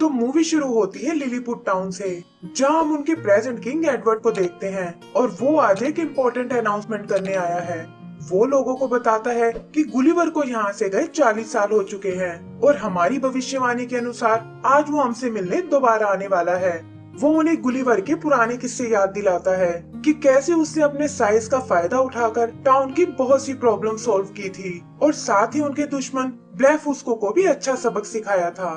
तो मूवी शुरू होती है लिलीपुट टाउन से, जहां हम उनके प्रेजेंट किंग एडवर्ड को देखते हैं और वो आज एक इम्पोर्टेंट अनाउंसमेंट करने आया है। वो लोगों को बताता है कि गुलिवर को यहाँ से गए 40 साल हो चुके हैं और हमारी भविष्यवाणी के अनुसार आज वो हमसे मिलने दोबारा आने वाला है। वो उन्हें गुलिवर के पुराने किस्से याद दिलाता है कि कैसे उसने अपने साइज का फायदा उठाकर टाउन की बहुत सी प्रॉब्लम सॉल्व की थी और साथ ही उनके दुश्मन ब्लेफुस्को को भी अच्छा सबक सिखाया था।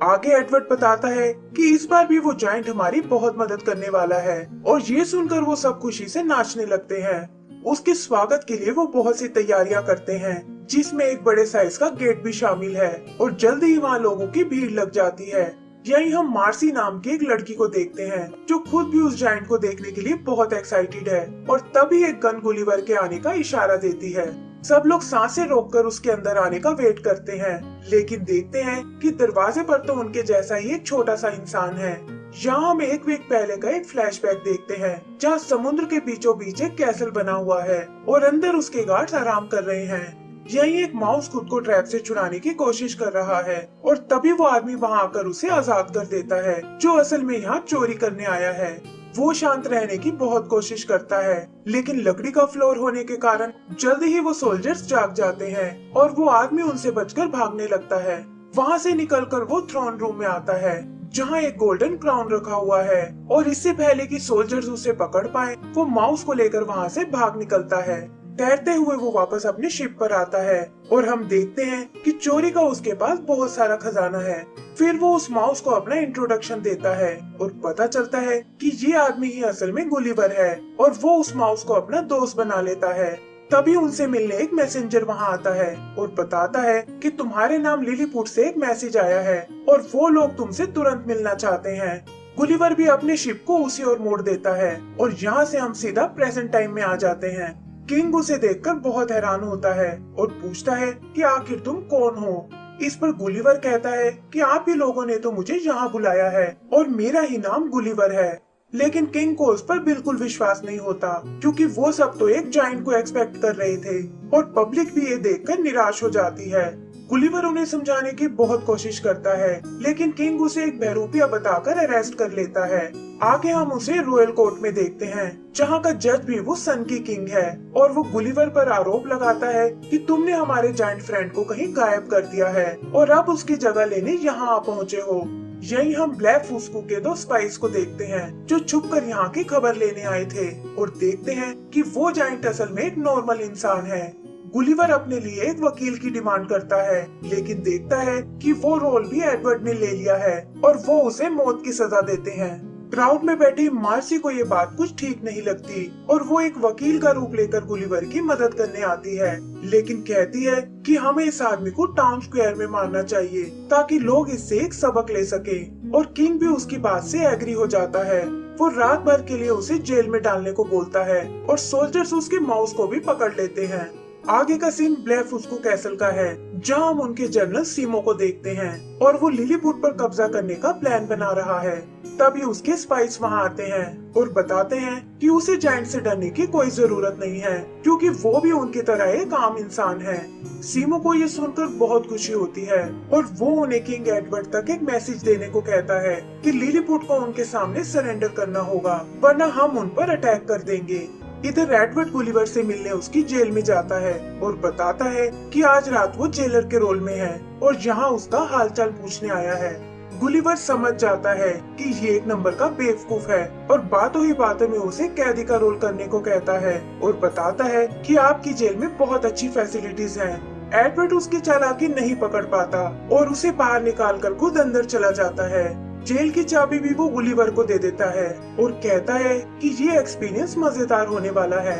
आगे एडवर्ड बताता है कि इस बार भी वो जायंट हमारी बहुत मदद करने वाला है और ये सुनकर वो सब खुशी से नाचने लगते हैं। उसके स्वागत के लिए वो बहुत सी तैयारियां करते हैं, जिसमें एक बड़े साइज का गेट भी शामिल है और जल्दी ही वहाँ लोगों की भीड़ लग जाती है। यहीं हम मार्सी नाम की एक लड़की को देखते हैं जो खुद भी उस जायंट को देखने के लिए बहुत एक्साइटेड है और तभी एक गन गुलिवर के आने का इशारा देती है। सब लोग सांसें रोककर उसके अंदर आने का वेट करते हैं, लेकिन देखते हैं कि दरवाजे पर तो उनके जैसा ही एक छोटा सा इंसान है। यहाँ हम एक वीक पहले का एक फ्लैशबैक देखते हैं, जहाँ समुद्र के बीचों बीच एक कैसल बना हुआ है और अंदर उसके गार्ड्स आराम कर रहे हैं। यही एक माउस खुद को ट्रैप से छुड़ाने की कोशिश कर रहा है और तभी वो आदमी वहाँ आकर उसे आजाद कर देता है, जो असल में यहाँ चोरी करने आया है। वो शांत रहने की बहुत कोशिश करता है, लेकिन लकड़ी का फ्लोर होने के कारण जल्दी ही वो सोल्जर्स जाग जाते हैं और वो आदमी उनसे बचकर भागने लगता है। वहाँ से निकलकर वो थ्रोन रूम में आता है, जहाँ एक गोल्डन क्राउन रखा हुआ है और इससे पहले कि सोल्जर्स उसे पकड़ पाए, वो माउस को लेकर वहाँ से भाग निकलता है। तैरते हुए वो वापस अपने शिप पर आता है और हम देखते हैं कि चोरी का उसके पास बहुत सारा खजाना है। फिर वो उस माउस को अपना इंट्रोडक्शन देता है और पता चलता है कि ये आदमी ही असल में गुलिवर है और वो उस माउस को अपना दोस्त बना लेता है। तभी उनसे मिलने एक मैसेंजर वहाँ आता है और बताता है कि तुम्हारे नाम लिलीपुट से एक मैसेज आया है और वो लोग तुमसे तुरंत मिलना चाहते हैं। गुलिवर भी अपने शिप को उसी ओर मोड़ देता है और यहाँ से हम सीधा प्रेजेंट टाइम में आ जाते हैं। किंग उसे देखकर बहुत हैरान होता है और पूछता है कि आखिर तुम कौन हो। इस पर गुलिवर कहता है कि आप ही लोगों ने तो मुझे यहाँ बुलाया है और मेरा ही नाम गुलिवर है। लेकिन किंग को उस पर बिल्कुल विश्वास नहीं होता, क्योंकि वो सब तो एक जायंट को एक्सपेक्ट कर रहे थे और पब्लिक भी ये देखकर निराश हो जाती है। गुलिवर उन्हें समझाने की बहुत कोशिश करता है, लेकिन किंग उसे एक बहरूपिया बताकर अरेस्ट कर लेता है। आगे हम उसे रॉयल कोर्ट में देखते हैं, जहाँ का जज भी वो सन की किंग है और वो गुलिवर पर आरोप लगाता है कि तुमने हमारे जायंट फ्रेंड को कहीं गायब कर दिया है और अब उसकी जगह लेने यहाँ आ पहुँचे हो। यही हम ब्लेफुस्को के दो स्पाइस को देखते हैं, जो छुपकर यहाँ की खबर लेने आए थे और देखते हैं कि वो जायंट असल में एक नॉर्मल इंसान है। गुलिवर अपने लिए एक वकील की डिमांड करता है, लेकिन देखता है कि वो रोल भी एडवर्ड ने ले लिया है और वो उसे मौत की सजा देते हैं। क्राउड में बैठी मार्सी को ये बात कुछ ठीक नहीं लगती और वो एक वकील का रूप लेकर गुलिवर की मदद करने आती है, लेकिन कहती है कि हमें इस आदमी को टाउन स्क्वायर में मारना चाहिए ताकि लोग इससे एक सबक ले सके। और किंग भी उसकी बात से एग्री हो जाता है। वो रात भर के लिए उसे जेल में डालने को बोलता है और सोल्जर्स उसके माउस को भी पकड़ लेते हैं। आगे का सीन ब्लेफुस्को कैसल का है, जहां हम उनके जनरल सीमो को देखते हैं और वो लिलीपुट पर कब्जा करने का प्लान बना रहा है। तभी उसके स्पाइस वहां आते हैं और बताते हैं कि उसे जायंट से डरने की कोई जरूरत नहीं है, क्योंकि वो भी उनकी तरह एक आम इंसान है। सीमो को ये सुनकर बहुत खुशी होती है और वो उन्हें किंग एडवर्ड तक एक मैसेज देने को कहता है कि लिलीपुट को उनके सामने सरेंडर करना होगा, वरना हम उन पर अटैक कर देंगे। इधर एडवर्ड गुलिवर से मिलने उसकी जेल में जाता है और बताता है कि आज रात वो जेलर के रोल में है और यहाँ उसका हालचाल पूछने आया है। गुलिवर समझ जाता है कि ये एक नंबर का बेवकूफ है और बातों ही बातों में उसे कैदी का रोल करने को कहता है और बताता है कि आपकी जेल में बहुत अच्छी फैसिलिटीज हैं। एडवर्ड उसकी चालाकी नहीं पकड़ पाता और उसे बाहर निकाल कर खुद अंदर चला जाता है। जेल की चाबी भी वो गुलिवर को दे देता है और कहता है कि ये एक्सपीरियंस मजेदार होने वाला है।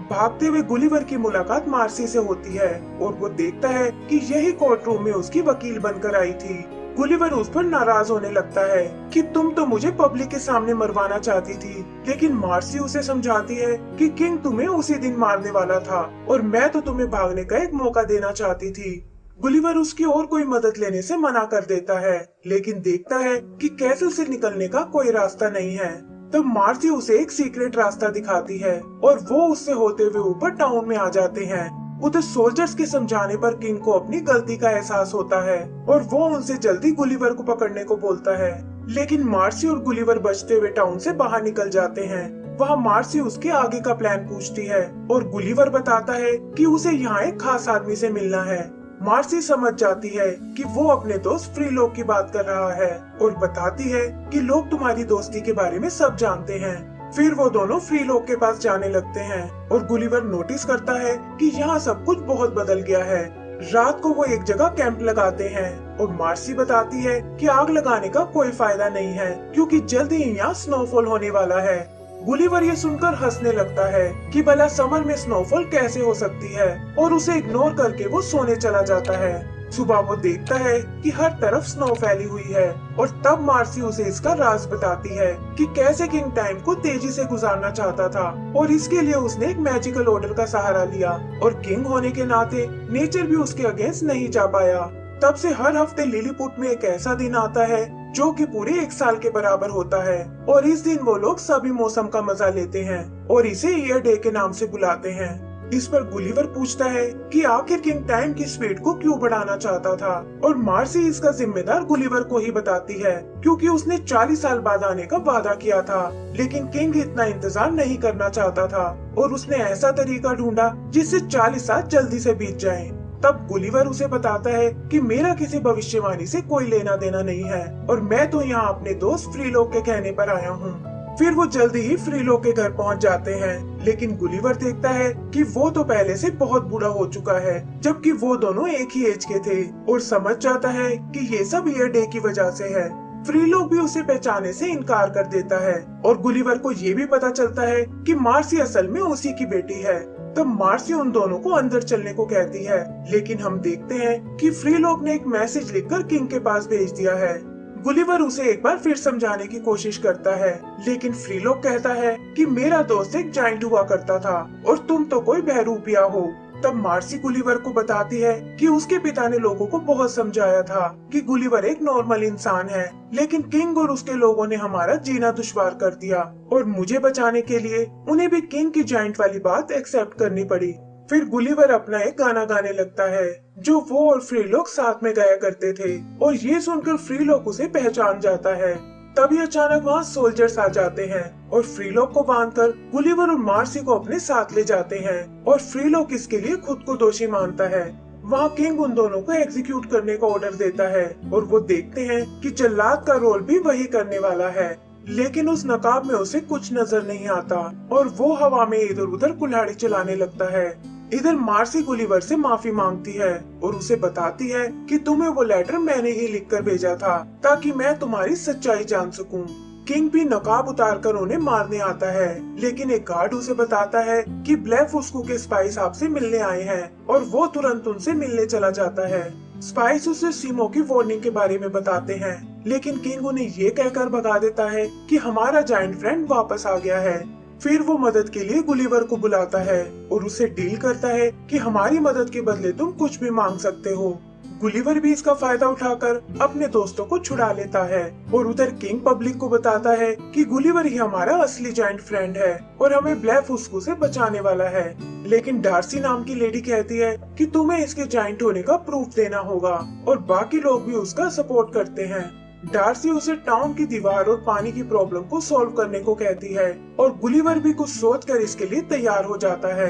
भागते हुए गुलिवर की मुलाकात मार्सी से होती है और वो देखता है कि यही कोर्ट रूम में उसकी वकील बनकर आई थी। गुलिवर उस पर नाराज होने लगता है कि तुम तो मुझे पब्लिक के सामने मरवाना चाहती थी, लेकिन मार्सी उसे समझाती है कि किंग तुम्हें उसी दिन मारने वाला था और मैं तो तुम्हें भागने का एक मौका देना चाहती थी। गुलिवर उसकी और कोई मदद लेने से मना कर देता है, लेकिन देखता है कि कैसल से निकलने का कोई रास्ता नहीं है। तब मार्सी उसे एक सीक्रेट रास्ता दिखाती है और वो उससे होते हुए ऊपर टाउन में आ जाते हैं उधर सोल्जर्स के समझाने पर किंग को अपनी गलती का एहसास होता है और वो उनसे जल्दी गुलिवर को पकड़ने को बोलता है। लेकिन मार्सी और गुलिवर बचते हुए टाउन से बाहर निकल जाते हैं। वहाँ मार्सी उसके आगे का प्लान पूछती है और गुलिवर बताता है कि उसे यहाँ एक खास आदमी से मिलना है। मार्सी समझ जाती है कि वो अपने दोस्त फ्रीलोक की बात कर रहा है और बताती है कि लोग तुम्हारी दोस्ती के बारे में सब जानते हैं। फिर वो दोनों फ्रीलोक के पास जाने लगते हैं और गुलिवर नोटिस करता है कि यहाँ सब कुछ बहुत बदल गया है। रात को वो एक जगह कैंप लगाते हैं और मार्सी बताती है कि आग लगाने का कोई फायदा नहीं है क्योंकि जल्दी ही यहाँ स्नोफॉल होने वाला है। गुलिवर ये सुनकर हंसने लगता है कि भला समर में स्नोफॉल कैसे हो सकती है और उसे इग्नोर करके वो सोने चला जाता है। सुबह वो देखता है कि हर तरफ स्नो फैली हुई है और तब मार्सी उसे इसका राज बताती है कि कैसे किंग टाइम को तेजी से गुजारना चाहता था और इसके लिए उसने एक मैजिकल ऑर्डर का सहारा लिया और किंग होने के नाते नेचर भी उसके अगेंस्ट नहीं जा पाया। तब से हर हफ्ते लिलीपुट में एक ऐसा दिन आता है जो कि पूरे 1 साल के बराबर होता है और इस दिन वो लोग सभी मौसम का मजा लेते हैं और इसे ईयर डे के नाम से बुलाते हैं। इस पर गुलिवर पूछता है कि आखिर किंग टाइम की स्पीड को क्यों बढ़ाना चाहता था और मार्सी इसका जिम्मेदार गुलिवर को ही बताती है क्योंकि उसने 40 साल बाद आने का वादा किया था। लेकिन किंग इतना इंतजार नहीं करना चाहता था और उसने ऐसा तरीका ढूंढा जिससे 40 साल जल्दी से बीत जाएं। तब गुलिवर उसे बताता है कि मेरा किसी भविष्यवाणी से कोई लेना देना नहीं है और मैं तो यहाँ अपने दोस्त फ्रीलोक के कहने पर आया हूँ। फिर वो जल्दी ही फ्रीलोक के घर पहुंच जाते हैं, लेकिन गुलिवर देखता है कि वो तो पहले से बहुत बूढ़ा हो चुका है जबकि वो दोनों एक ही एज के थे और समझ जाता है कि ये सब ईयर डे की वजह से है। फ्रीलोक भी उसे पहचाने से इनकार कर देता है और गुलिवर को ये भी पता चलता है कि मार्सी असल में उसी की बेटी है। तब मार्सी उन दोनों को अंदर चलने को कहती है, लेकिन हम देखते हैं कि फ्रीलोक ने एक मैसेज लिखकर किंग के पास भेज दिया है। गुलिवर उसे एक बार फिर समझाने की कोशिश करता है, लेकिन फ्रीलोक कहता है कि मेरा दोस्त एक जाइंट हुआ करता था और तुम तो कोई बहरूपिया हो। तब मार्सी गुलिवर को बताती है कि उसके पिता ने लोगों को बहुत समझाया था कि गुलिवर एक नॉर्मल इंसान है, लेकिन किंग और उसके लोगों ने हमारा जीना दुश्वार कर दिया और मुझे बचाने के लिए उन्हें भी किंग की जाइंट वाली बात एक्सेप्ट करनी पड़ी। फिर गुलिवर अपना एक गाना गाने लगता है जो वो और फ्रीलोक साथ में गाया करते थे और ये सुनकर फ्रीलोक उसे पहचान जाता है। तभी अचानक वहाँ सोल्जर्स आ जाते हैं और फ्रीलोक को बांधकर गुलिवर और मार्सी को अपने साथ ले जाते हैं और फ्रीलोक इसके लिए खुद को दोषी मानता है। वहाँ किंग उन दोनों को एग्जीक्यूट करने का ऑर्डर देता है और वो देखते हैं कि जल्लाद का रोल भी वही करने वाला है, लेकिन उस नकाब में उसे कुछ नजर नहीं आता और वो हवा में इधर उधर कुल्हाड़ी चलाने लगता है। इधर मार्सी गुलिवर से माफी मांगती है और उसे बताती है कि तुम्हें वो लेटर मैंने ही लिखकर भेजा था ताकि मैं तुम्हारी सच्चाई जान सकूं। किंग भी नकाब उतारकर उन्हें मारने आता है, लेकिन एक गार्ड उसे बताता है कि ब्लेफुस्कू के स्पाइस आपसे मिलने आए हैं और वो तुरंत उनसे मिलने चला जाता है। स्पाइस उसे सीमो की वार्निंग के बारे में बताते हैं, लेकिन किंग उन्हें ये कहकर भगा देता है कि हमारा जायंट फ्रेंड वापस आ गया है। फिर वो मदद के लिए गुलिवर को बुलाता है और उसे डील करता है कि हमारी मदद के बदले तुम कुछ भी मांग सकते हो। गुलिवर भी इसका फायदा उठाकर अपने दोस्तों को छुड़ा लेता है और उधर किंग पब्लिक को बताता है कि गुलिवर ही हमारा असली जायंट फ्रेंड है और हमें ब्लेफुस्कू से बचाने वाला है। लेकिन डार्सी नाम की लेडी कहती है कि तुम्हें इसके जायंट होने का प्रूफ देना होगा और बाकी लोग भी उसका सपोर्ट करते हैं। डार्सी उसे टाउन की दीवार और पानी की प्रॉब्लम को सॉल्व करने को कहती है और गुलिवर भी कुछ सोचकर इसके लिए तैयार हो जाता है।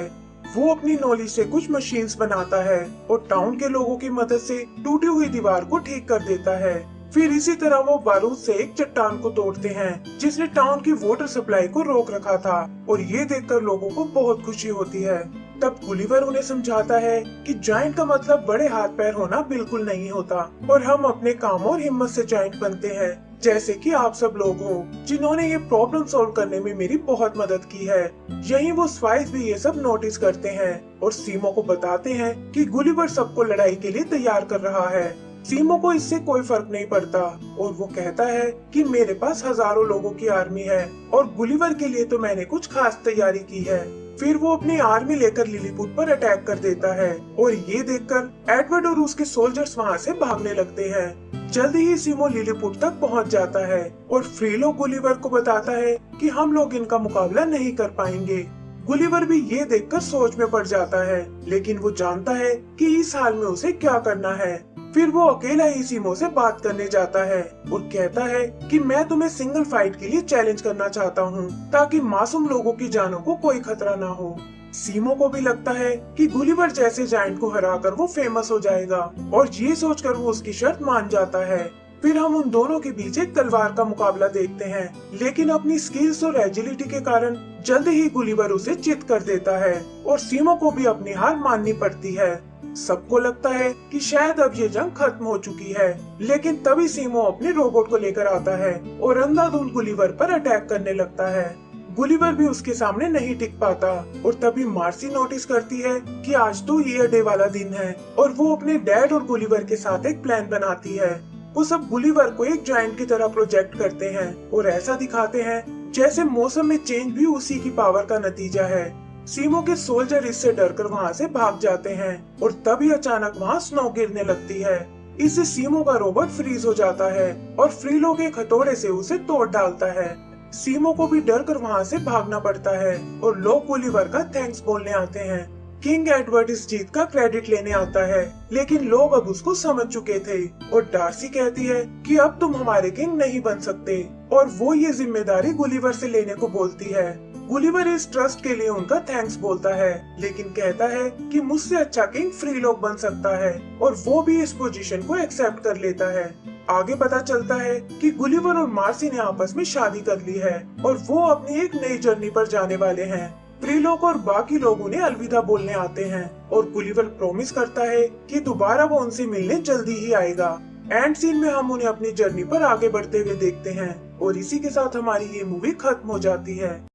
वो अपनी नॉलेज से कुछ मशीन्स बनाता है और टाउन के लोगों की मदद से टूटी हुई दीवार को ठीक कर देता है। फिर इसी तरह वो बारूद से एक चट्टान को तोड़ते हैं जिसने टाउन की वाटर सप्लाई को रोक रखा था और ये देखकर लोगों को बहुत खुशी होती है। तब गुलिवर उन्हें समझाता है कि जायंट का मतलब बड़े हाथ पैर होना बिल्कुल नहीं होता और हम अपने काम और हिम्मत से जायंट बनते हैं, जैसे कि आप सब लोग हो जिन्होंने ये प्रॉब्लम सॉल्व करने में मेरी बहुत मदद की है। यहीं वो स्पाइस भी ये सब नोटिस करते हैं और सीमो को बताते हैं कि गुलिवर सबको लड़ाई के लिए तैयार कर रहा है। सीमो को इससे कोई फर्क नहीं पड़ता और वो कहता है कि मेरे पास हजारों लोगों की आर्मी है और गुलिवर के लिए तो मैंने कुछ खास तैयारी की है। फिर वो अपनी आर्मी लेकर लिलीपुट पर अटैक कर देता है और ये देखकर एडवर्ड और उसके सोल्जर्स वहाँ से भागने लगते हैं। जल्दी ही सीमो लिलीपुट तक पहुँच जाता है और फ्रीलो गुलिवर को बताता है कि हम लोग इनका मुकाबला नहीं कर पाएंगे। गुलिवर भी ये देखकर सोच में पड़ जाता है, लेकिन वो जानता है कि इस हाल में उसे क्या करना है। फिर वो अकेला ही सीमो से बात करने जाता है और कहता है कि मैं तुम्हें सिंगल फाइट के लिए चैलेंज करना चाहता हूँ, ताकि मासूम लोगों की जानों को कोई खतरा ना हो। सीमो को भी लगता है कि गुलिवर जैसे जायंट को हराकर वो फेमस हो जाएगा, और ये सोचकर वो उसकी शर्त मान जाता है। फिर हम उन दोनों के बीच एक तलवार का मुकाबला देखते हैं, लेकिन अपनी स्किल्स और एजिलिटी के कारण जल्द ही गुलिवर उसे चित कर देता है और सीमो को भी अपनी हार माननी पड़ती है। सबको लगता है कि शायद अब ये जंग खत्म हो चुकी है, लेकिन तभी सीमो अपने रोबोट को लेकर आता है और अंधाधुंध गुलिवर पर अटैक करने लगता है। गुलिवर भी उसके सामने नहीं टिक पाता, और तभी मार्सी नोटिस करती है कि आज तो ईयर डे वाला दिन है, और वो अपने डैड और गुलिवर के साथ एक प्लान बनाती है। वो सब गुलिवर को एक जायंट की तरह प्रोजेक्ट करते हैं और ऐसा दिखाते हैं जैसे मौसम में चेंज भी उसी की पावर का नतीजा है। सीमो के सोल्जर इससे डरकर वहाँ से भाग जाते हैं, और तभी अचानक वहाँ स्नो गिरने लगती है। इससे सीमो का रोबोट फ्रीज हो जाता है और फ्रीलो के हथौड़े से उसे तोड़ डालता है। सीमो को भी डर कर वहाँ से भागना पड़ता है और लोग गुलिवर का थैंक्स बोलने आते हैं। किंग एडवर्ड इस जीत का क्रेडिट लेने आता है, लेकिन लोग अब उसको समझ चुके थे, और डार्सी कहती है कि अब तुम हमारे किंग नहीं बन सकते, और वो ये जिम्मेदारी गुलिवर से लेने को बोलती है। गुलिवर इस ट्रस्ट के लिए उनका थैंक्स बोलता है, लेकिन कहता है कि मुझसे अच्छा किंग फ्रीलोक बन सकता है, और वो भी इस पोजीशन को एक्सेप्ट कर लेता है। आगे पता चलता है कि गुलिवर और मार्सी ने आपस में शादी कर ली है, और वो अपनी एक नई जर्नी पर जाने वाले हैं। फ्रीलोक और बाकी लोग उन्हें अलविदा बोलने आते हैं, और गुलिवर प्रॉमिस करता है कि दोबारा वो उनसे मिलने जल्दी ही आएगा। एंड सीन में हम उन्हें अपनी जर्नी पर आगे बढ़ते हुए देखते हैं, और इसी के साथ हमारी ये मूवी खत्म हो जाती है।